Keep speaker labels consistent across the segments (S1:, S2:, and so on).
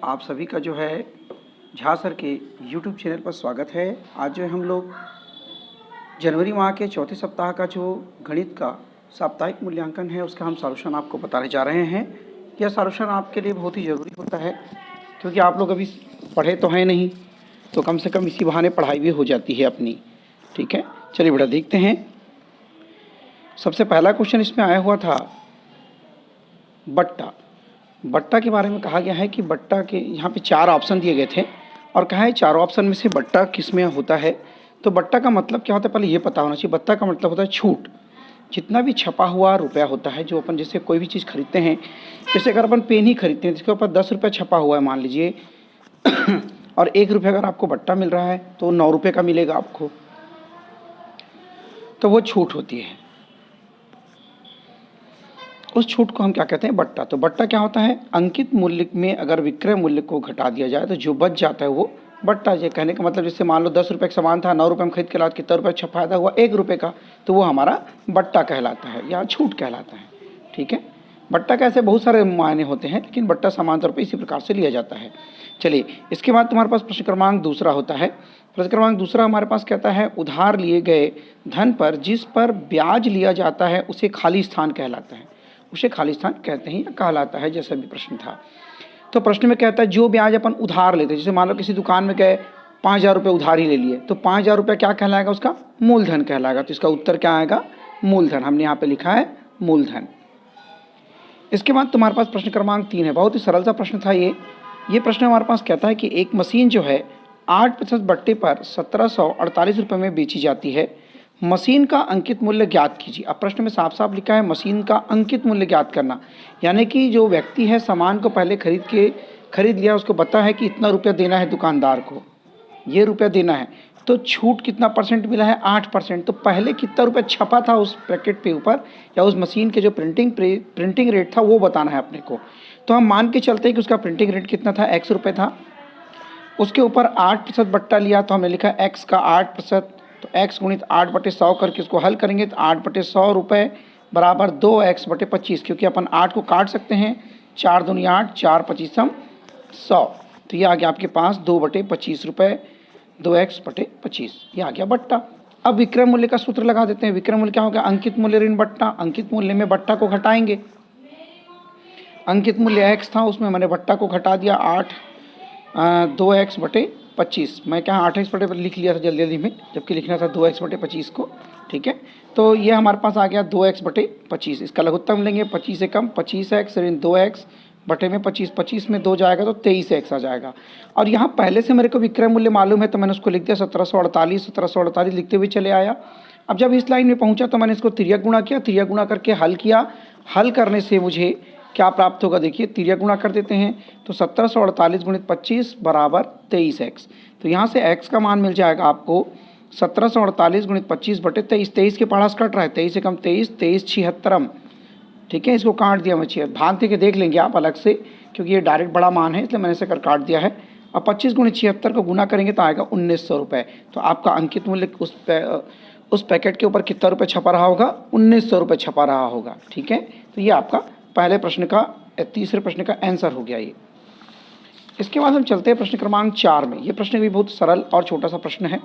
S1: आप सभी का जो है झा सर के यूट्यूब चैनल पर स्वागत है। आज जो है हम लोग जनवरी माह के चौथे सप्ताह का जो गणित का साप्ताहिक मूल्यांकन है उसका हम सॉल्यूशन आपको बताने जा रहे हैं। यह सॉल्यूशन आपके लिए बहुत ही ज़रूरी होता है क्योंकि आप लोग अभी पढ़े तो हैं नहीं, तो कम से कम इसी बहाने पढ़ाई भी हो जाती है अपनी। ठीक है, चलिए बेटा देखते हैं। सबसे पहला क्वेश्चन इसमें आया हुआ था बट्टा। बट्टा के बारे में कहा गया है कि बट्टा के यहाँ पे 4 ऑप्शन दिए गए थे और कहा है चारों ऑप्शन में से बट्टा किस में होता है। तो बट्टा का मतलब क्या होता है पहले ये पता होना चाहिए। बट्टा का मतलब होता है छूट। जितना भी छपा हुआ रुपया होता है, जो अपन जैसे कोई भी चीज़ खरीदते हैं, जैसे अगर अपन पेन ही खरीदते हैं जिसके ऊपर 10 रुपये छपा हुआ है मान लीजिए और 1 रुपये अगर आपको बट्टा मिल रहा है तो 9 रुपये का मिलेगा आपको, तो वो छूट होती है। उस छूट को हम क्या कहते हैं? बट्टा। तो बट्टा क्या होता है? अंकित मूल्य में अगर विक्रय मूल्य को घटा दिया जाए तो जो बच जाता है वो बट्टा। ये कहने का मतलब जैसे मान लो 10 रुपये का सामान था, 9 रुपये में खरीद के लाद, कितना रुपये अच्छा फायदा हुआ? 1 रुपये का, तो वो हमारा बट्टा कहलाता है या छूट कहलाता है। ठीक है, बट्टा का ऐसे बहुत सारे मायने होते हैं, लेकिन बट्टा सामान्य तौर पर इसी प्रकार से लिया जाता है। चलिए, इसके बाद तुम्हारे पास प्रश्न क्रमांक दूसरा होता है। प्रश्न क्रमांक दूसरा हमारे पास कहता है उधार लिए गए धन पर जिस पर ब्याज लिया जाता है उसे खाली स्थान कहलाता है। उसे खाली स्थान कहते हैं या कहलाता है, जैसा भी प्रश्न था। तो प्रश्न में कहता है जो ब्याज अपन उधार लेते हैं, जैसे मान लो किसी दुकान में गए 5,000 रुपये उधार ही ले लिए, तो 5,000 रुपये क्या कहलाएगा? उसका मूलधन कहलाएगा। तो इसका उत्तर क्या आएगा? मूलधन। हमने यहाँ पे लिखा है मूलधन। इसके बाद तुम्हारे पास प्रश्न क्रमांक 3 है। बहुत ही सरल सा प्रश्न था ये प्रश्न हमारे पास कहता है कि एक मशीन जो है 8% बट्टे पर 1748 रुपये में बेची जाती है। मशीन का अंकित मूल्य ज्ञात कीजिए। अब प्रश्न में साफ साफ लिखा है मशीन का अंकित मूल्य ज्ञात करना, यानी कि जो व्यक्ति है सामान को पहले खरीद लिया, उसको पता है कि इतना रुपया देना है दुकानदार को, ये रुपया देना है, तो छूट कितना परसेंट मिला है? 8%। तो पहले कितना रुपया छपा था उस पैकेट पे ऊपर, या उस मशीन के जो प्रिंटिंग रेट था वो बताना है अपने को। तो हम मान के चलते हैं कि उसका प्रिंटिंग रेट कितना था? x रुपये था। उसके ऊपर 8% बट्टा लिया, तो हमने लिखा x का 8%, तो x गुणित 8/100 करके उसको हल करेंगे तो 8/100 रुपये बराबर 2x/25, क्योंकि अपन 8 को काट सकते हैं, 4 दूनी 8, 4 पच्चीसम 100, तो ये आ गया आपके पास 2/25 रुपये, 2x/25, ये आ गया बट्टा। अब विक्रय मूल्य का सूत्र लगा देते हैं। विक्रय मूल्य क्या होगा? अंकित मूल्य ऋण बट्टा। अंकित मूल्य में बट्टा को घटाएंगे। अंकित मूल्य x था, उसमें मैंने बट्टा को घटा दिया 2x/25। मैं क्या 8x लिख लिया था जल्दी में, जबकि लिखना था 2x/25 को। ठीक है, तो ये हमारे पास आ गया 2x/25। इसका लघुत्तम लेंगे 25 से कम, 25x ऋण 2x बटे में 25, 25 में 2 जाएगा तो 23x आ जाएगा। और यहाँ पहले से मेरे को विक्रय मूल्य मालूम है तो मैंने उसको लिख दिया 1748 लिखते हुए चले आया। अब जब इस लाइन में पहुँचा तो मैंने इसको तिर्यक गुणा किया, तिर्यक गुणा करके हल किया। हल करने से मुझे क्या प्राप्त होगा? देखिए, तिर्यक गुणा कर देते हैं तो 1748 गुणित 25 बराबर 23x। तो यहाँ से x का मान मिल जाएगा आपको 1748 गुणित 25/23। 23 के पास कट रहा है, 23 से कम 23, 23 76। ठीक है, इसको काट दिया मैं 6, भांति के देख लेंगे आप अलग से, क्योंकि ये डायरेक्ट बड़ा मान है इसलिए मैंने इसे कर काट दिया है। अब 25 गुणित 76 को गुना करेंगे तो आएगा 1900 रुपये। तो आपका अंकित मूल्य उस पैकेट के ऊपर कितना रुपये छपा रहा होगा? 1900 रुपये छपा रहा होगा। ठीक है, तो ये आपका पहले प्रश्न का, तीसरे प्रश्न का आंसर हो गया ये। इसके बाद हम चलते हैं प्रश्न क्रमांक 4 में। ये प्रश्न भी बहुत सरल और छोटा सा प्रश्न है।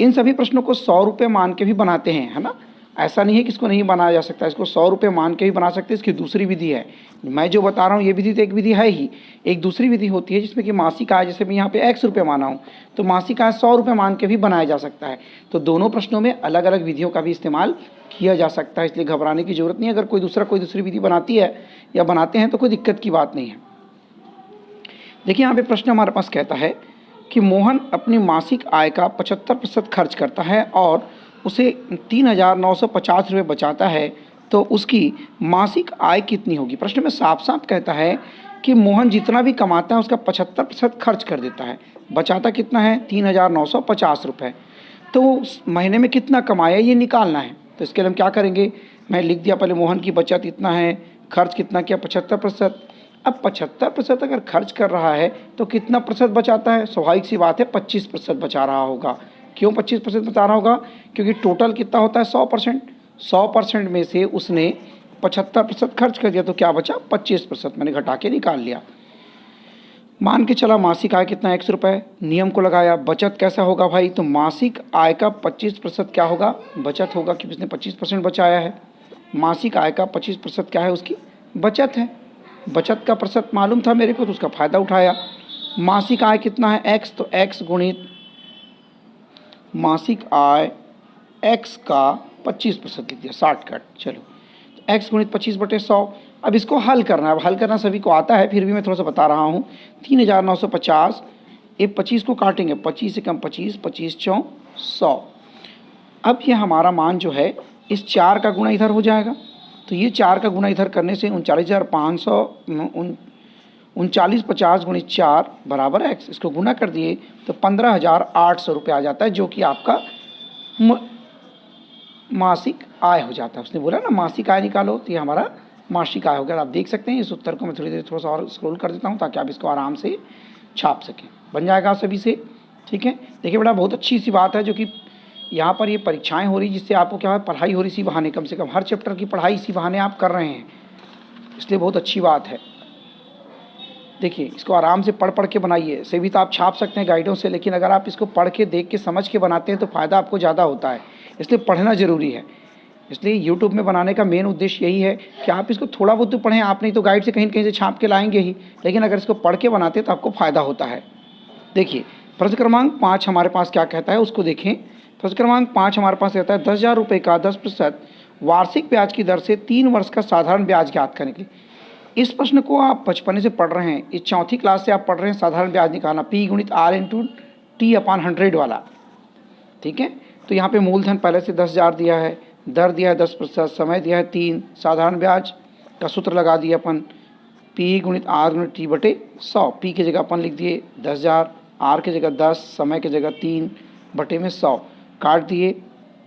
S1: इन सभी प्रश्नों को 100 रुपये मान के भी बनाते हैं, है ना। ऐसा नहीं है कि इसको नहीं बनाया जा सकता, इसको 100 रुपये मान के भी बना सकते हैं। इसकी दूसरी विधि है, मैं जो बता रहा हूँ ये विधि तो एक विधि है ही, एक दूसरी विधि होती है जिसमें कि मासिक आय, जैसे मैं यहाँ पे x रुपये माना हूँ तो मासिक आय 100 रुपये मान के भी बनाया जा सकता है। तो दोनों प्रश्नों में अलग अलग विधियों का भी इस्तेमाल किया जा सकता है, इसलिए घबराने की जरूरत नहीं है। अगर कोई दूसरी विधि बनाती है या बनाते हैं तो कोई दिक्कत की बात नहीं है। देखिए, यहाँ पे प्रश्न हमारे पास कहता है कि मोहन अपनी मासिक आय का 75% खर्च करता है और उसे 3,950 रुपये बचाता है, तो उसकी मासिक आय कितनी होगी? प्रश्न में साफ साफ कहता है कि मोहन जितना भी कमाता है उसका 75% खर्च कर देता है, बचाता कितना है? 3,950 रुपये। तो महीने में कितना कमाया ये निकालना है। तो इसके लिए हम क्या करेंगे? मैं लिख दिया पहले मोहन की बचत इतना है, खर्च कितना किया? 75%। अब 75% अगर खर्च कर रहा है तो कितना प्रतिशत बचाता है? स्वाभाविक सी बात है 25% बचा रहा होगा। क्यों 25% बचा रहा होगा? क्योंकि टोटल कितना होता है? 100%। 100% में से उसने 75% खर्च कर दिया, तो क्या बचा? 25%। मैंने घटा के निकाल लिया। मान के चला मासिक आय कितना 100 रुपये, नियम को लगाया। बचत कैसा होगा भाई, तो मासिक आय का 25% क्या होगा, बचत होगा, क्योंकि उसने 25% बचाया है। मासिक आय का 25% क्या है, उसकी बचत है। बचत का प्रतिशत मालूम था मेरे को, तो उसका फ़ायदा उठाया। मासिक आय कितना है x, तो x गुणित मासिक आय x का 25% लिख दिया, 60 कट। चलो x गुणित 25/100। अब इसको हल करना है। अब हल करना सभी को आता है, फिर भी मैं थोड़ा सा बता रहा हूँ। 3950, ये 25 को काटेंगे, 25 से कम 25, 25 चौं 100। अब ये हमारा मान जो है इस 4 का गुणा इधर हो जाएगा, तो ये 4 का गुणा इधर करने से 39,500 3950 गुणित 4 बराबर x। इसको गुना कर दिए तो 15,800 रुपये आ जाता है, जो कि आपका मासिक आय हो जाता है। उसने बोला ना मासिक आय निकालो, तो ये हमारा मासिक आय हो गया। आप देख सकते हैं इस उत्तर को मैं थोड़ी देर थोड़ा सा और स्क्रॉल कर देता हूँ ताकि आप इसको आराम से छाप सकें। बन जाएगा आप सभी से, ठीक है। देखिए बेटा, बहुत अच्छी सी बात है जो कि यहाँ पर ये परीक्षाएं हो रही, जिससे आपको क्या है, पढ़ाई हो रही इसी बहाने, कम से कम हर चैप्टर की पढ़ाई इसी बहाने आप कर रहे हैं, इसलिए बहुत अच्छी बात है। देखिए इसको आराम से पढ़ पढ़ के बनाइए। से भी तो आप छाप सकते हैं गाइडों से, लेकिन अगर आप इसको पढ़ के, देख के, समझ के बनाते हैं तो फ़ायदा आपको ज़्यादा होता है, इसलिए पढ़ना ज़रूरी है। इसलिए यूट्यूब में बनाने का मेन उद्देश्य यही है कि आप इसको थोड़ा बहुत तो पढ़ें। आप नहीं तो गाइड से कहीं कहीं से छाप के लाएंगे ही, लेकिन अगर इसको पढ़ के बनाते हैं तो आपको फ़ायदा होता है। देखिए प्रश्न क्रमांक 5 हमारे पास क्या कहता है, उसको देखें। प्रश्न क्रमांक 5 हमारे पास कहता है 10,000 रुपये का 10% वार्षिक ब्याज की दर से 3 वर्ष का साधारण ब्याज ज्ञात करने के लिए। इस प्रश्न को आप बचपने से पढ़ रहे हैं, इस 4वीं क्लास से आप पढ़ रहे हैं साधारण ब्याज निकालना, P गुणित R इंटू T/100 वाला, ठीक है। तो यहाँ पे मूलधन पहले से 10,000 दिया है, दर दिया है 10%, समय दिया है 3, साधारण ब्याज का सूत्र लगा दिया अपन, P गुणित R गुणित T/100। P की जगह अपन लिख दिए 10,000, R की जगह 10, समय की जगह 3/100, काट दिए।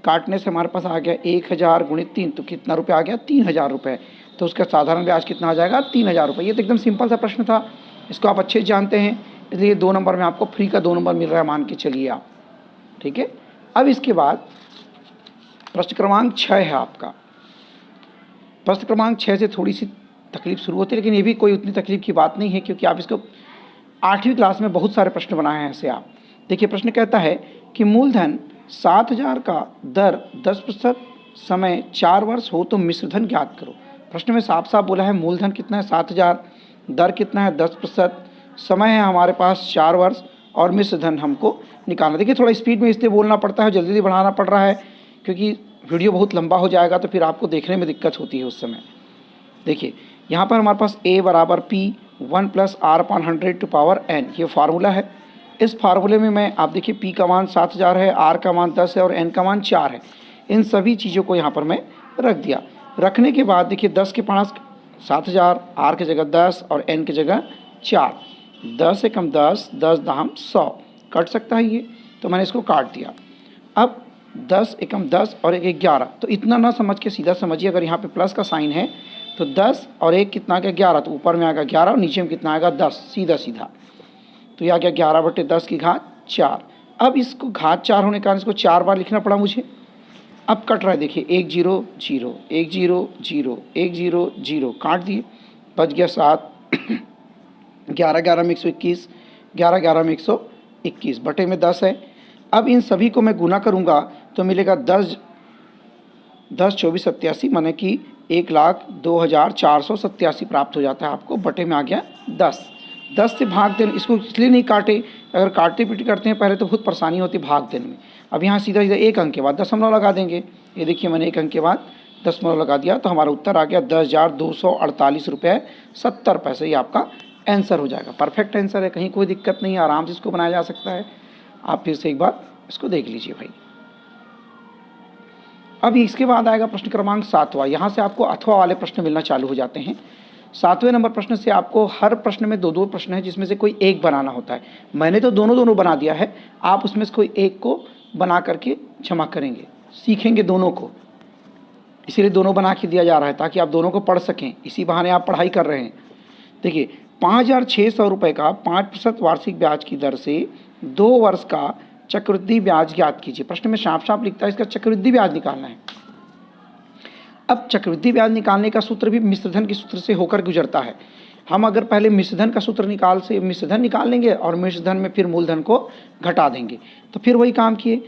S1: काटने से हमारे पास आ गया 1,000 गुणित 3, तो कितना रुपये आ गया, 3,000 रुपये। तो उसका साधारण ब्याज कितना आ जाएगा, 3,000 रुपये। ये तो एकदम सिंपल सा प्रश्न था, इसको आप अच्छे जानते हैं, इसलिए 2 नंबर में आपको फ्री का 2 नंबर मिल रहा है, मान के चलिए आप, ठीक है। अब इसके बाद प्रश्न क्रमांक 6 है आपका। प्रश्न क्रमांक 6 से थोड़ी सी तकलीफ शुरू होती है, लेकिन ये भी कोई उतनी तकलीफ की बात नहीं है, क्योंकि आप इसको 8वीं क्लास में बहुत सारे प्रश्न बनाए हैं ऐसे आप। देखिए प्रश्न कहता है कि मूलधन 7,000 का दर 10%, समय 4 वर्ष हो तो मिश्रधन ज्ञात करो। प्रश्न में साफ साफ बोला है मूलधन कितना है 7,000, दर कितना है 10%, समय है हमारे पास 4 वर्ष, और मिश्रधन हमको निकालना। देखिए थोड़ा स्पीड में इसलिए बोलना पड़ता है, जल्दी जल्दी बढ़ाना पड़ रहा है, क्योंकि वीडियो बहुत लंबा हो जाएगा तो फिर आपको देखने में दिक्कत होती है उस समय। देखिए यहाँ पर हमारे पास A बराबर P 1 + R/100 n, ये फार्मूला है। इस फार्मूले में मैं आप देखिए P का मान 7,000 है, R का मान 10 है और n का मान 4 है। इन सभी चीज़ों को यहाँ पर मैं रख दिया। रखने के बाद देखिए 10 के पास 7,000, R की जगह 10 और n की जगह 4, 10 से कम 10, 10 दाम 100, कट सकता है ये, तो मैंने इसको काट दिया। अब 10 एकम 10 और 1 11, तो इतना ना समझ के सीधा समझिए, अगर यहाँ पे प्लस का साइन है तो 10 और 1 कितना आ गया 11, तो ऊपर में आ गया 11 और नीचे में कितना आएगा 10, सीधा सीधा। तो यह आ गया 11/10 की घात 4। अब इसको घात 4 होने के कारण इसको 4 बार लिखना पड़ा मुझे। अब कट रहा है, देखिए 1 0 0 1 0 0 1 0 0, काट दिए, बच गया 7। 11 11 में 121, 11 11 में 121 बटे में 10 है। अब इन सभी को मैं गुना करूंगा तो मिलेगा 10 10 24 87, माने कि 1,02,487 प्राप्त हो जाता है आपको, बटे में आ गया 10। 10 से भाग देना, इसको इसलिए नहीं काटे, अगर काटते पीटे करते हैं पहले तो बहुत परेशानी होती भाग देने में। अब यहाँ सीधा सीधा 1 अंक के बाद दशमलव लगा देंगे। ये देखिए मैंने 1 अंक के बाद दशमलव लगा दिया, तो हमारा उत्तर आ गया 10,248 रुपये 70 पैसे। ये आपका आंसर हो जाएगा, परफेक्ट आंसर है, कहीं कोई दिक्कत नहीं है, आराम से इसको बनाया जा सकता है। आप फिर से एक बार इसको देख लीजिए भाई। अब इसके बाद आएगा प्रश्न क्रमांक 7वां। यहाँ से आपको अथवा वाले प्रश्न मिलना चालू हो जाते हैं। 7वें नंबर प्रश्न से आपको हर प्रश्न में 2-2 प्रश्न है, जिसमें से कोई एक बनाना होता है। मैंने तो दोनों बना दिया है, आप उसमें से कोई एक को बना करके जमा करेंगे, सीखेंगे दोनों को, इसीलिए दोनों बना के दिया जा रहा है ताकि आप दोनों को पढ़ सकें, इसी बहाने आप पढ़ाई कर रहे हैं। देखिए 5,600 रुपये का 5% वार्षिक ब्याज की दर से 2 वर्ष का चक्रवृद्धि ब्याज ज्ञात कीजिए। प्रश्न में साफ साफ लिखता है इसका चक्रवृद्धि ब्याज निकालना है। अब चक्रवृद्धि ब्याज निकालने का सूत्र भी मिश्रधन के सूत्र से होकर गुजरता है। हम अगर पहले मिश्रधन का सूत्र मिश्रधन निकाल लेंगे और मिश्रधन में फिर मूलधन को घटा देंगे। तो फिर वही काम किए,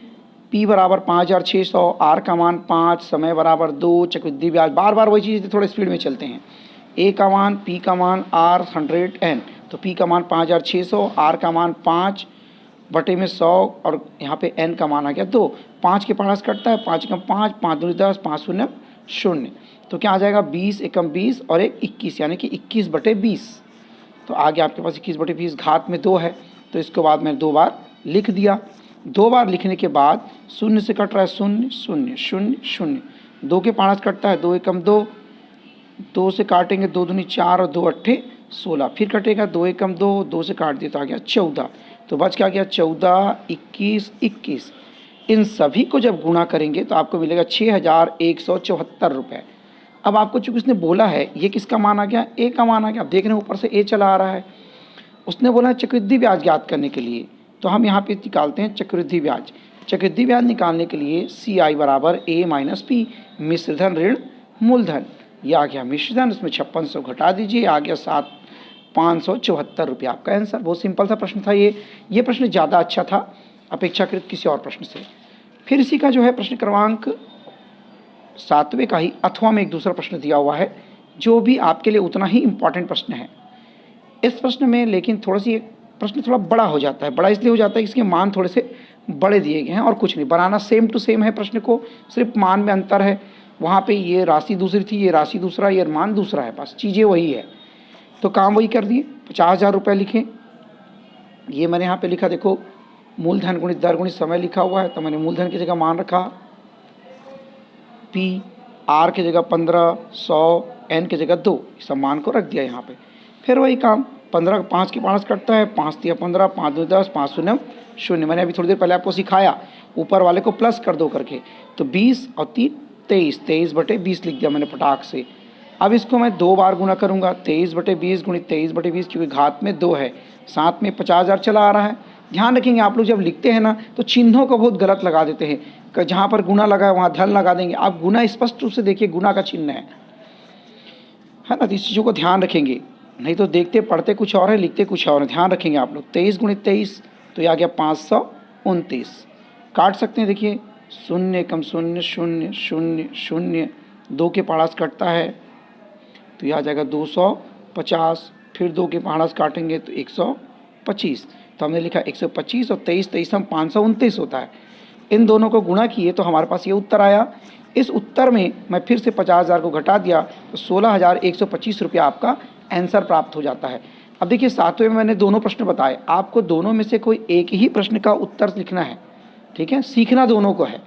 S1: P बराबर 5600, R का मान 5, समय बराबर 2, चक्रवृद्धि ब्याज, बार बार वही चीज़, थोड़े स्पीड में चलते हैं। A का मान, P का मान, R 100N, तो P का मान 5600, R का मान 5 बटे में 100 और यहाँ पे N का मान आ गया 2। 5 के पास कटता है, 5 एकम 5, 5 दूनी 10, 5 शून्य 0, तो क्या आ जाएगा 20 एकम 20 और 1 21, यानी कि 21 बटे 20। तो आगे आपके पास 21 बटे 20 घात में 2 है, तो इसके बाद मैंने 2 बार लिख दिया। 2 बार लिखने के बाद 0 से कट रहा है 0 0 0 0, 2 के पास कटता है 2 एकम 2, 2 से काटेंगे 2 दूनी 4 और 2 अट्ठे 16, फिर कटेगा 2 एकम 2, 2 से काट दिया तो आ गया 14, तो बच क्या गया 14, 21, 21। इन सभी को जब गुणा करेंगे तो आपको मिलेगा 6174 रुपये। अब आपको चूंकि उसने बोला है ये किसका मान आ गया, ए का मान आ गया। आप देख रहे हैं ऊपर से ए चला आ रहा है। उसने बोला चक्रवृद्धि ब्याज ज्ञात करने के लिए, तो हम यहाँ पे निकालते हैं चक्रवृद्धि ब्याज। चक्रवृद्धि ब्याज निकालने के लिए CI बराबर A माइनस P, मिश्रधन ऋण मूलधन, ये आ गया मिश्रधन, इसमें 5600 घटा दीजिए, आ गया 574 रुपये आपका आंसर। बहुत सिंपल सा प्रश्न था ये प्रश्न ज़्यादा अच्छा था अपेक्षाकृत किसी और प्रश्न से। फिर इसी का जो है प्रश्न क्रमांक 7वें का ही अथवा में एक दूसरा प्रश्न दिया हुआ है, जो भी आपके लिए उतना ही इम्पॉर्टेंट प्रश्न है। इस प्रश्न में लेकिन प्रश्न थोड़ा बड़ा हो जाता है। बड़ा इसलिए हो जाता है कि इसके मान थोड़े से बड़े दिए गए हैं और कुछ नहीं, बनाना सेम टू सेम है प्रश्न को, सिर्फ मान में अंतर है। वहाँ पे ये राशि दूसरी थी, ये राशि दूसरा, ये मान दूसरा है, बस चीज़ें वही है। तो काम वही कर दिए, 50,000 रुपये लिखें। ये मैंने यहाँ पे लिखा, देखो मूलधन गुणित दर गुणित समय लिखा हुआ है, तो मैंने मूलधन की जगह मान रखा P, R की जगह 15, 100, N की जगह 2, सब मान को रख दिया यहाँ पे। फिर वही काम, 15 5 के पास कटता है, 5 तिया 15, 5 दूनी 10, 5 शून्य 0। मैंने अभी थोड़ी देर पहले आपको सिखाया, ऊपर वाले को प्लस कर दो करके, तो 20 और 3 23, 23 बटे 20 लिख दिया मैंने फटाक से। अब इसको मैं 2 बार गुना करूँगा, 23 बटे 20 गुणित 23 बटे 20, क्योंकि घात में 2 है, साथ में 50,000 चला आ रहा है। ध्यान रखेंगे आप लोग जब लिखते हैं ना तो चिन्हों को बहुत गलत लगा देते हैं, कि जहाँ पर गुना लगा है वहाँ धन लगा देंगे। आप गुना स्पष्ट रूप से देखिए, गुना का चिन्ह है ना, तो इस चीज़ों को ध्यान रखेंगे, नहीं तो देखते पढ़ते कुछ और है, लिखते कुछ और है। ध्यान रखेंगे आप लोग। 23 गुणित 23 तो ये आ गया 529, काट सकते हैं, देखिए 0 एकम 0 0 0 0, 2 के पास कटता है तो यह आ जाएगा 250, फिर 2 के पास काटेंगे तो 125, तो हमने लिखा 125 और 23 हम 529 होता है। इन दोनों को गुणा किए तो हमारे पास ये उत्तर आया। इस उत्तर में मैं फिर से 50,000 को घटा दिया तो 16,125 रुपया आपका आंसर प्राप्त हो जाता है। अब देखिए 7वें में मैंने दोनों प्रश्न बताए, आपको दोनों में से कोई एक ही प्रश्न का उत्तर लिखना है, ठीक है। सीखना दोनों को है,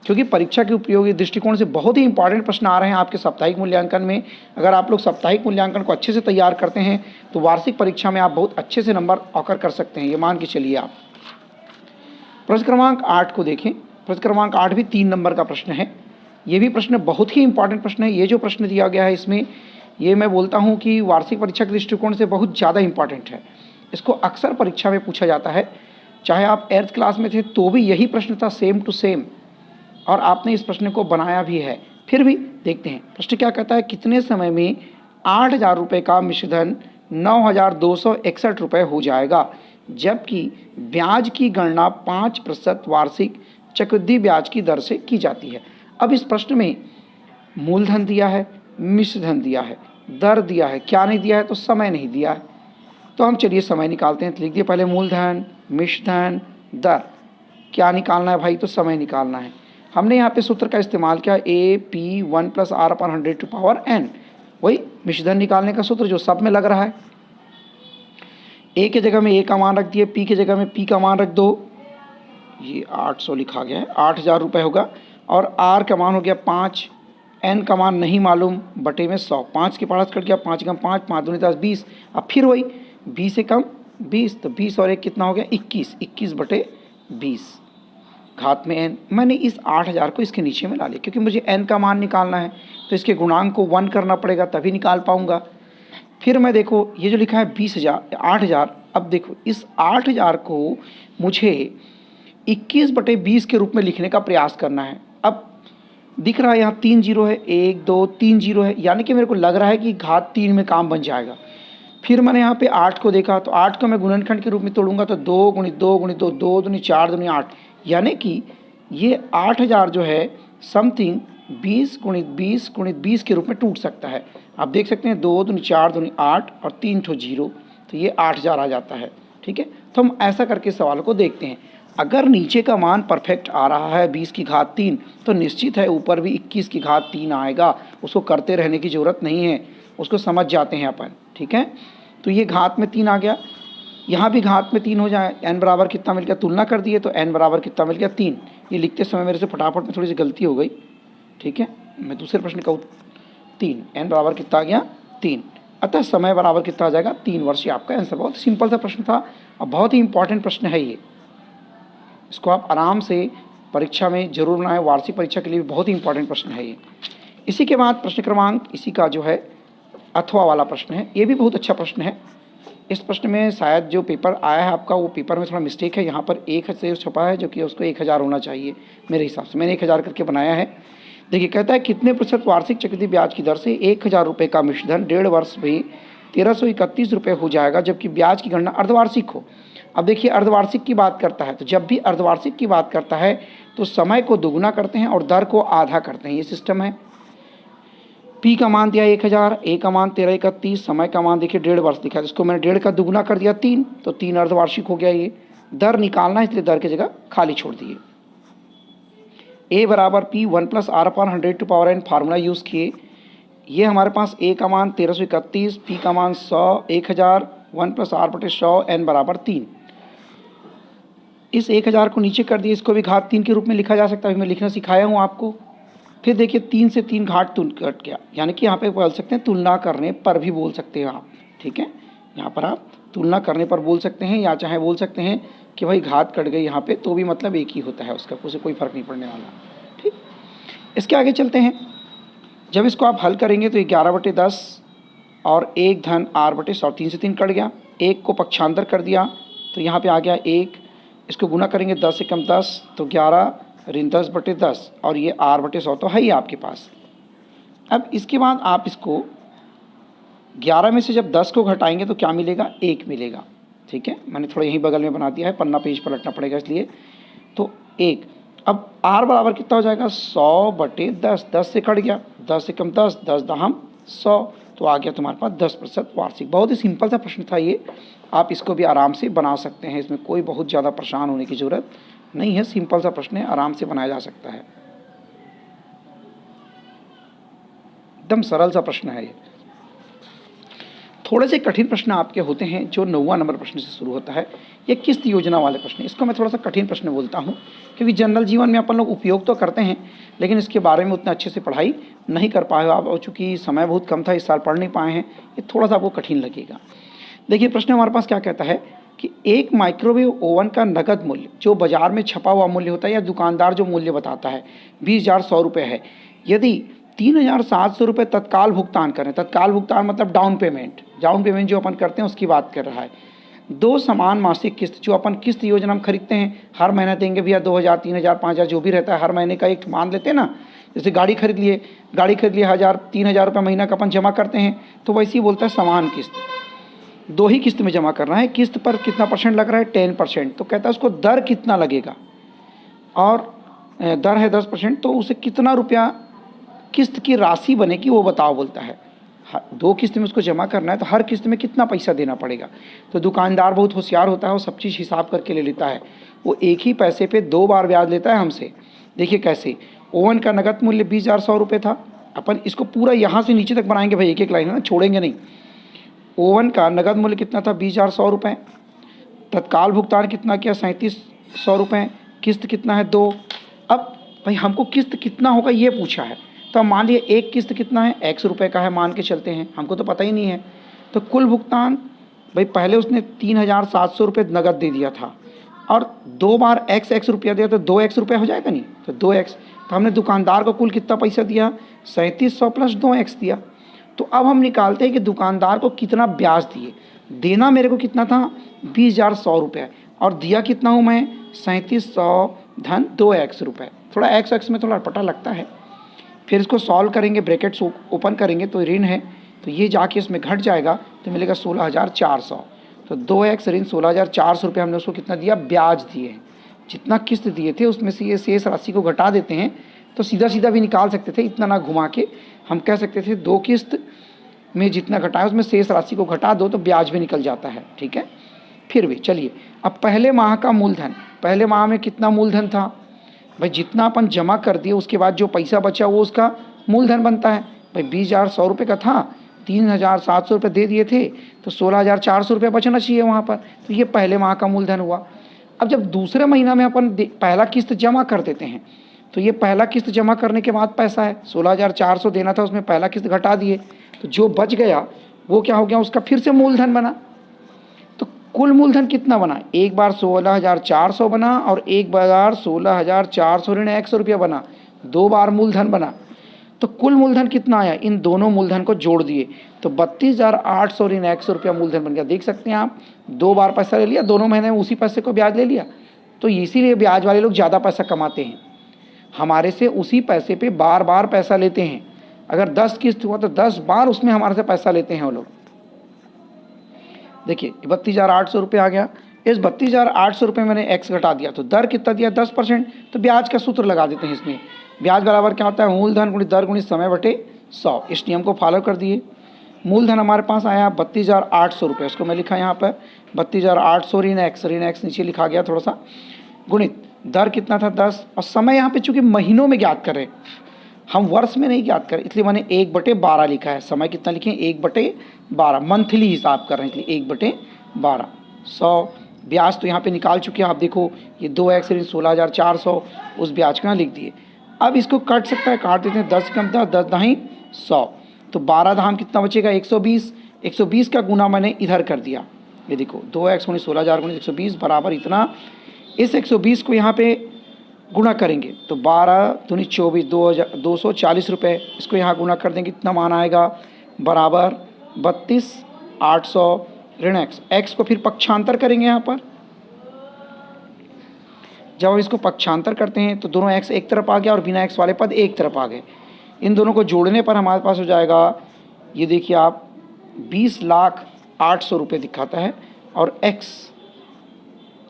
S1: क्योंकि परीक्षा के उपयोगी दृष्टिकोण से बहुत ही इंपॉर्टेंट प्रश्न आ रहे हैं आपके साप्ताहिक मूल्यांकन में। अगर आप लोग साप्ताहिक मूल्यांकन को अच्छे से तैयार करते हैं तो वार्षिक परीक्षा में आप बहुत अच्छे से नंबर ऑकर कर सकते हैं, ये मान के चलिए आप। प्रश्न क्रमांक 8 को देखें। प्रश्न क्रमांक 8 भी 3 नंबर का प्रश्न है। ये भी प्रश्न बहुत ही इंपॉर्टेंट प्रश्न है। ये जो प्रश्न दिया गया है इसमें, ये मैं बोलता हूँ कि वार्षिक परीक्षा के दृष्टिकोण से बहुत ज़्यादा इंपॉर्टेंट है। इसको अक्सर परीक्षा में पूछा जाता है, चाहे आप 8th क्लास में थे तो भी यही प्रश्न था, सेम टू सेम, और आपने इस प्रश्न को बनाया भी है। फिर भी देखते हैं प्रश्न क्या कहता है, कितने समय में 8,000 रुपये का मिश्रधन 9,261 रुपये हो जाएगा, जबकि ब्याज की गणना 5% वार्षिक चक्रवृद्धि ब्याज की दर से की जाती है। अब इस प्रश्न में मूलधन दिया है, मिश्रधन दिया है, दर दिया है, क्या नहीं दिया है, तो समय नहीं दिया है। तो हम चलिए समय निकालते हैं। तो लिख दिए पहले मूलधन, मिश्रधन, दर। क्या निकालना है भाई, तो समय निकालना है। हमने यहाँ पे सूत्र का इस्तेमाल किया, AP1 + R/100⁴n, वही मिश्रधन निकालने का सूत्र जो सब में लग रहा है। ए के जगह में ए का मान रख दिए, पी के जगह में पी का मान रख दो, ये 800 लिखा गया है, 8,000 रुपये होगा। और आर का मान हो गया 5, एन का मान नहीं मालूम, बटे में 100, 5 के पास कट गया, 5 कम 5, 5 दूनी 10, 20। अब फिर वही 20 से कम 20, तो 20 और 1 कितना हो गया 21, 21 बटे 20 घात में n। मैंने इस 8,000 को इसके नीचे में ला लिया, क्योंकि मुझे n का मान निकालना है तो इसके गुणांक को 1 करना पड़ेगा तभी निकाल पाऊंगा। फिर मैं देखो ये जो लिखा है 20,000 8,000, अब देखो इस 8,000 को मुझे 21 बटे 20 के रूप में लिखने का प्रयास करना है। अब दिख रहा है यहाँ 3 जीरो है, 1 2 3 जीरो है, यानी कि मेरे को लग रहा है कि घात 3 में काम बन जाएगा। फिर मैंने यहाँ पे 8 को देखा, तो 8 को मैं गुणनखंड के रूप में तोड़ूंगा तो 2 गुणित 2 गुणित 2, 2 दूनी 4 दूनी 8, यानी कि ये 8000 जो है समथिंग 20 गुणित 20 गुणित 20 के रूप में टूट सकता है। आप देख सकते हैं 2 दूनी 4 दूनी 8 और 3 ठो 0, तो ये 8000 आ जाता है। ठीक है, तो हम ऐसा करके सवाल को देखते हैं। अगर नीचे का मान परफेक्ट आ रहा है 20 की घात 3, तो निश्चित है ऊपर भी 21 की घात 3 आएगा। उसको करते रहने की ज़रूरत नहीं है, उसको समझ जाते हैं अपन। ठीक है, तो ये घात में 3 आ गया, यहाँ भी घात में 3 हो जाए। n बराबर कितना मिल गया, तुलना कर दिए तो n बराबर कितना मिल गया 3। ये लिखते समय मेरे से फटाफट में थोड़ी सी गलती हो गई। ठीक है, मैं दूसरे प्रश्न का 3, n बराबर कितना आ गया 3, अतः समय बराबर कितना आ जाएगा 3 वर्ष। ये आपका आंसर। बहुत सिंपल सा प्रश्न था और बहुत ही इंपॉर्टेंट प्रश्न है ये। इसको आप आराम से परीक्षा में जरूर बनाएं, वार्षिक परीक्षा के लिए भी बहुत ही इंपॉर्टेंट प्रश्न है ये। इसी के बाद प्रश्न क्रमांक इसी का जो है अथवा वाला प्रश्न है, ये भी बहुत अच्छा प्रश्न है। इस प्रश्न में शायद जो पेपर आया है आपका, वो पेपर में थोड़ा मिस्टेक है। यहाँ पर 1 से छपा है, जो कि उसको 1000 होना चाहिए मेरे हिसाब से। मैंने 1000 करके बनाया है। देखिए, कहता है कितने प्रतिशत वार्षिक चक्रवृद्धि ब्याज की दर से 1000 रुपये का मिश्रधन 1.5 वर्ष में 1331 रुपये हो जाएगा, जबकि ब्याज की गणना अर्धवार्षिक हो। अब देखिए, अर्धवार्षिक की बात करता है, तो जब भी अर्धवार्षिक की बात करता है तो समय को दुगुना करते हैं और दर को आधा करते हैं। ये सिस्टम है। P का मान दिया 1000, A का मान 1331, समय का मान देखिए 1.5 वर्ष दिखा है, इसको मैंने 1.5 का दुगुना कर दिया 3, तो 3 अर्धवार्षिक हो गया। ये दर निकालना है, इसलिए दर की जगह खाली छोड़ दिए। A बराबर P 1 + r/100⁴ फार्मूला यूज़ किए। ये हमारे पास A का मान 1331, P का मान 100, 1000, 1 + r/100, n बराबर 3। इस 1000 को नीचे कर दिए, इसको भी घात 3 के रूप में लिखा जा सकता है। मैं लिखना सिखाया हूँ आपको। फिर देखिए 3 से 3 घात कट गया, यानी कि यहाँ पे बोल सकते हैं तुलना करने पर भी बोल सकते हैं आप। ठीक है, यहाँ पर आप तुलना करने पर बोल सकते हैं, या चाहे बोल सकते हैं कि भाई घात कट गई यहाँ पे, तो भी मतलब एक ही होता है उसका, उसे कोई फ़र्क नहीं पड़ने वाला। ठीक, इसके आगे चलते हैं। जब इसको आप हल करेंगे तो 11/10 और 1 धन r/100, 3 से 3 कट गया। 1 को पक्षांतर कर दिया तो यहाँ पे आ गया 1, इसको गुना करेंगे 10 से कम 10, तो 11 ऋण 10/10, और ये r/100 तो है ही आपके पास। अब इसके बाद आप इसको 11 में से जब 10 को घटाएंगे तो क्या मिलेगा, 1 मिलेगा। ठीक है, मैंने थोड़ा यहीं बगल में बना दिया है, पन्ना पेज पलटना पड़ेगा इसलिए, तो 1। अब r बराबर कितना हो जाएगा 100/10, 10 से कट गया, 10 से कम 10, 10 दहम 100, तो आ गया तुम्हारे पास 10% वार्षिक। बहुत ही सिंपल सा प्रश्न था ये, आप इसको भी आराम से बना सकते हैं। इसमें कोई बहुत ज़्यादा परेशान होने की ज़रूरत नहीं है, सिंपल सा प्रश्न है, आराम से बनाया जा सकता है। एकदम सरल सा प्रश्न है ये। थोड़े से कठिन प्रश्न आपके होते हैं, जो 9वां नंबर प्रश्न से शुरू होता है। ये किस्त योजना वाले प्रश्न, इसको मैं थोड़ा सा कठिन प्रश्न बोलता हूँ, क्योंकि जनरल जीवन में अपन लोग उपयोग तो करते हैं, लेकिन इसके बारे में उतना अच्छे से पढ़ाई नहीं कर पाए हो आप, और चूँकि समय बहुत कम था, इस साल पढ़ नहीं पाए हैं, ये थोड़ा सा आपको कठिन लगेगा। देखिए, प्रश्न हमारे पास क्या कहता है कि एक माइक्रोवेव ओवन का नगद मूल्य, जो बाजार में छपा हुआ मूल्य होता है या दुकानदार जो मूल्य बताता है, 20,100 रुपये है। यदि 3,700 रुपये तत्काल भुगतान करें, तत्काल भुगतान मतलब डाउन पेमेंट जो अपन करते हैं उसकी बात कर रहा है। 2 समान मासिक किस्त, जो अपन किस्त योजना में खरीदते हैं, हर महीना देंगे भैया 2,000, 3,000, 5,000 जो भी रहता है, हर महीने का एक मान लेते हैं ना। जैसे गाड़ी खरीद लिए 1,000, 3,000 रुपये महीना का अपन जमा करते हैं, तो वैसे ही बोलता है समान किस्त, 2 ही किस्त में जमा करना है। किस्त पर कितना % लग रहा है, 10%। तो कहता है उसको दर कितना लगेगा, और दर है 10%, तो उसे कितना रुपया किस्त की राशि बनेगी वो बताओ, बोलता है। 2 किस्त में उसको जमा करना है, तो हर किस्त में कितना पैसा देना पड़ेगा। तो दुकानदार बहुत होशियार होता है, वो सब चीज़ हिसाब करके ले लेता है। वो एक ही पैसे पे 2 बार ब्याज लेता है हमसे। देखिए कैसे, ओवन का नगद मूल्य 20,100 रुपये था। अपन इसको पूरा यहाँ से नीचे तक बनाएंगे भाई, एक एक लाइन है ना, छोड़ेंगे नहीं। ओवन का नगद मूल्य कितना था, 20,100 रुपये। तत्काल भुगतान कितना किया, 3700 रुपये। किस्त कितना है, 2। अब भाई हमको किस्त कितना होगा ये पूछा है, तो मान लिया एक किस्त कितना है, X रुपये का है, मान के चलते हैं, हमको तो पता ही नहीं है। तो कुल भुगतान, भाई पहले उसने 3,700 रुपये नगद दे दिया था, और 2 बार x रुपया दिया, तो 2x रुपये हो जाएगा नहीं, तो 2x। तो हमने दुकानदार को कुल कितना पैसा दिया, 3700 + 2x दिया। तो अब हम निकालते हैं कि दुकानदार को कितना ब्याज दिए। देना मेरे को कितना था, 20,100 रुपये, और दिया कितना हूँ मैं, 3700 धन 2x रुपये। थोड़ा x में थोड़ा अटपटा लगता है। फिर इसको सॉल्व करेंगे, ब्रैकेट्स ओपन करेंगे तो ऋण है तो ये जाके इसमें घट जाएगा तो मिलेगा 16,400। तो 2x ऋण 16,400 रुपये हमने उसको कितना दिया, ब्याज दिए हैं। जितना किस्त दिए थे उसमें से ये शेष राशि को घटा देते हैं, तो सीधा सीधा भी निकाल सकते थे, इतना ना घुमा के हम कह सकते थे 2 किस्त में जितना घटाया उसमें शेष राशि को घटा दो तो ब्याज भी निकल जाता है। ठीक है, फिर भी चलिए अब पहले माह का मूलधन, पहले माह में कितना मूलधन था भाई, जितना अपन जमा कर दिए उसके बाद जो पैसा बचा वो उसका मूलधन बनता है भाई। 20,100 रुपये का था, 3,700 रुपये दे दिए थे, तो 16,400 रुपये बचना चाहिए वहाँ पर। तो ये पहले माह का मूलधन हुआ। अब जब दूसरे महीना में अपन पहला किस्त जमा कर देते हैं, तो ये पहला किस्त जमा करने के बाद पैसा है 16,400 देना था, उसमें पहला किस्त घटा दिए, तो जो बच गया वो क्या हो गया, उसका फिर से मूलधन बना। तो कुल मूलधन कितना बना, एक बार 16,400 बना और एक बार 16,400 ऋण 100 रुपया बना, 2 बार मूलधन बना। तो कुल मूलधन कितना आया, इन दोनों मूलधन को जोड़ दिए तो 32,800 ऋण 100 रुपया मूलधन बन गया। देख सकते हैं आप, 2 बार पैसा ले लिया, दोनों महीने में उसी पैसे को ब्याज ले लिया। तो इसीलिए ब्याज वाले लोग ज़्यादा पैसा कमाते हैं, हमारे से उसी पैसे पे बार बार पैसा लेते हैं। अगर 10 किस्त हुआ तो 10 बार उसमें हमारे से पैसा लेते हैं वो लोग। देखिए 32,800 रुपये आ गया, इस 32,800 रुपये मैंने एक्स घटा दिया, तो दर कितना दिया 10%, तो ब्याज का सूत्र लगा देते हैं इसमें। ब्याज बराबर क्या होता है, मूलधन गुणित दर गुणित समय बटे 100। इस नियम को फॉलो कर दिए। मूलधन हमारे पास आया 32,800 रुपये, उसको मैं लिखा यहाँ पर 32,800 ऋण एक्स नीचे लिखा गया थोड़ा सा, गुणित दर कितना था 10, और समय यहाँ पे चूंकि महीनों में ज्ञात करें, हम वर्ष में नहीं ज्ञात करें, इसलिए मैंने 1/12 लिखा है। समय कितना लिखे, 1/12, मंथली हिसाब कर रहे हैं इसलिए 1/12। 100 ब्याज तो यहाँ पे निकाल चुके हैं आप, देखो ये 2x ऋण 16,400 उस ब्याज का लिख दिए। अब इसको काट सकता है, काट देते हैं, 10 कम 10, 10 दाही 100, तो 12 धाम कितना बचेगा 120। 120 का गुना मैंने इधर कर दिया, ये देखो 2x गुणित 16,000 गुणित 120 बराबर इतना। इस 120 को यहाँ पे गुणा करेंगे तो 12 दूनी 24, 240 रुपये, इसको यहाँ गुणा कर देंगे, इतना मान आएगा बराबर 32,800 ऋण एक्स को फिर पक्षांतर करेंगे यहाँ पर। जब हम इसको पक्षांतर करते हैं तो दोनों एक्स एक तरफ आ गया और बिना एक्स वाले पद एक तरफ आ गए। इन दोनों को जोड़ने पर हमारे पास हो जाएगा, ये देखिए आप 20,08,000 रुपये दिखाता है, और एक्स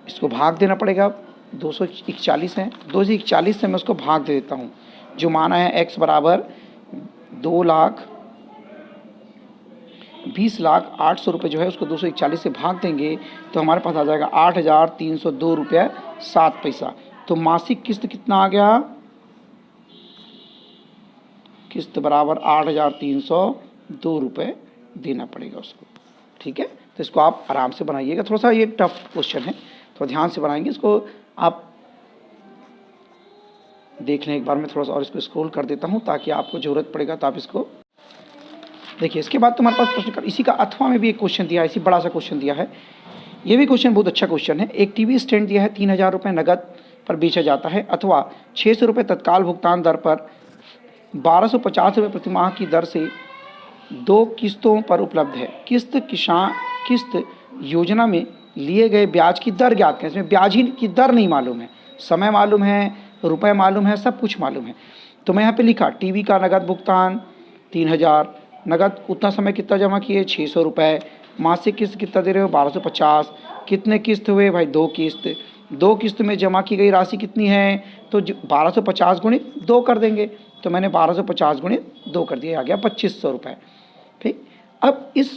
S1: इसको भाग देना पड़ेगा, 241 है, 241 से मैं उसको भाग दे देता हूँ। जो माना है एक्स बराबर 20,08,000 रुपये जो है उसको 241 से भाग देंगे तो हमारे पास आ जाएगा 8,302 रुपये 7 पैसा। तो मासिक किस्त कितना आ गया, किस्त बराबर 8,302 रुपये देना पड़ेगा उसको। ठीक है, तो इसको आप आराम से बनाइएगा, थोड़ा सा ये टफ क्वेश्चन है, थोड़ा ध्यान से बनाएंगे इसको, आप देख लें एक बार। मैं थोड़ा सा और इसको स्क्रॉल कर देता हूँ ताकि आपको ज़रूरत पड़ेगा तो आप इसको देखिए। इसके बाद तुम्हारे पास प्रश्न इसी का अथवा में भी एक क्वेश्चन दिया है, इसी बड़ा सा क्वेश्चन दिया है। ये भी क्वेश्चन बहुत अच्छा क्वेश्चन है। एक टीवी स्टैंड दिया है, 3,000 रुपये नगद पर बेचा जाता है, अथवा 600 रुपये तत्काल भुगतान दर पर 1,250 रुपये प्रतिमाह की दर से 2 किस्तों पर उपलब्ध है। किस्त योजना में लिए गए ब्याज की दर ज्ञात करें। इसमें ब्याज ही की दर नहीं मालूम है, समय मालूम है, रुपए मालूम है, सब कुछ मालूम है। तो मैं यहाँ पे लिखा टीवी का नगद भुगतान 3,000, नगद उतना समय कितना जमा किए 600 रुपये, मासिक किस्त कितना दे रहे हो 1,250, कितने किस्त हुए भाई 2 किस्त, 2 किस्त में जमा की गई राशि कितनी है, तो 1,250 गुणित 2 कर देंगे, तो मैंने 1,250 गुणित 2 कर दिया, आ गया 2,500 रुपये। ठीक, अब इस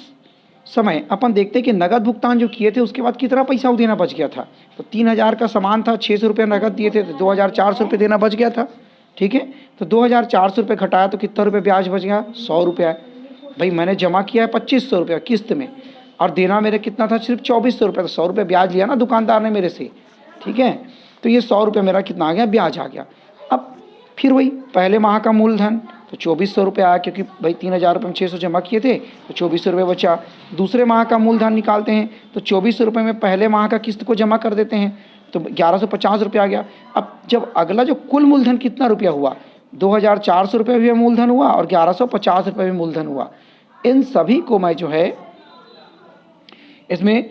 S1: समय अपन देखते हैं कि नगद भुगतान जो किए थे उसके बाद कितना पैसा देना बच गया था। तो 3,000 का सामान था, 600 रुपये नगद दिए थे, तो 2,400 रुपये देना बच गया था। ठीक है, तो 2,400 रुपये घटाया तो कितना रुपये ब्याज बच गया 100 रुपये। भाई मैंने जमा किया है 2,500 रुपये किस्त में, और देना मेरे कितना था सिर्फ 2,400 रुपये, तो 100 रुपये ब्याज लिया ना दुकानदार ने मेरे से। ठीक है, तो ये 100 रुपये मेरा कितना आ गया, ब्याज आ गया। अब फिर वही पहले माह का मूलधन तो 2,400 रुपये आया, क्योंकि भाई 3,000 रुपये में 600 जमा किए थे तो 2,400 रुपये बचा। दूसरे माह का मूलधन निकालते हैं तो 2,400 रुपये में पहले माह का किस्त को जमा कर देते हैं तो 1,150 रुपये आ गया। अब जब अगला जो कुल मूलधन कितना रुपया हुआ, 2,400 रुपये भी मूलधन हुआ और 1,150 रुपये भी मूलधन हुआ। इन सभी को मैं जो है इसमें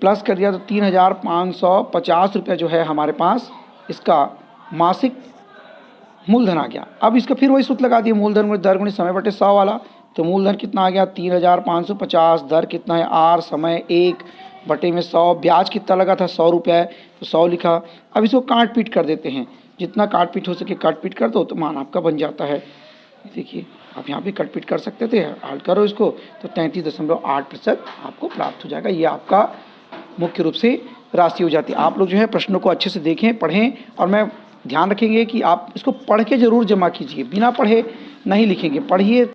S1: प्लस कर दिया तो 3,550 रुपये जो है हमारे पास इसका मासिक मूलधन आ गया। अब इसका फिर वही सूत्र लगा दिया, मूलधन गुणित दर गुणित समय बटे 100 वाला, तो मूलधन कितना आ गया 3550, दर कितना है आर, समय 1/100, ब्याज कितना लगा था 100 रुपये, तो 100 लिखा। अब इसको काट पीट कर देते हैं, जितना काट पीट हो सके काट पीट कर दो तो मान आपका बन जाता है। देखिए आप यहाँ पे कट पीट कर सकते थे, हल करो इसको तो 33.8% आपको प्राप्त हो जाएगा। ये आपका मुख्य रूप से राशि हो जाती है। आप लोग जो है प्रश्नों को अच्छे से देखें, पढ़ें, और मैं ध्यान रखेंगे कि आप इसको पढ़ के ज़रूर जमा कीजिए, बिना पढ़े नहीं लिखेंगे, पढ़िए।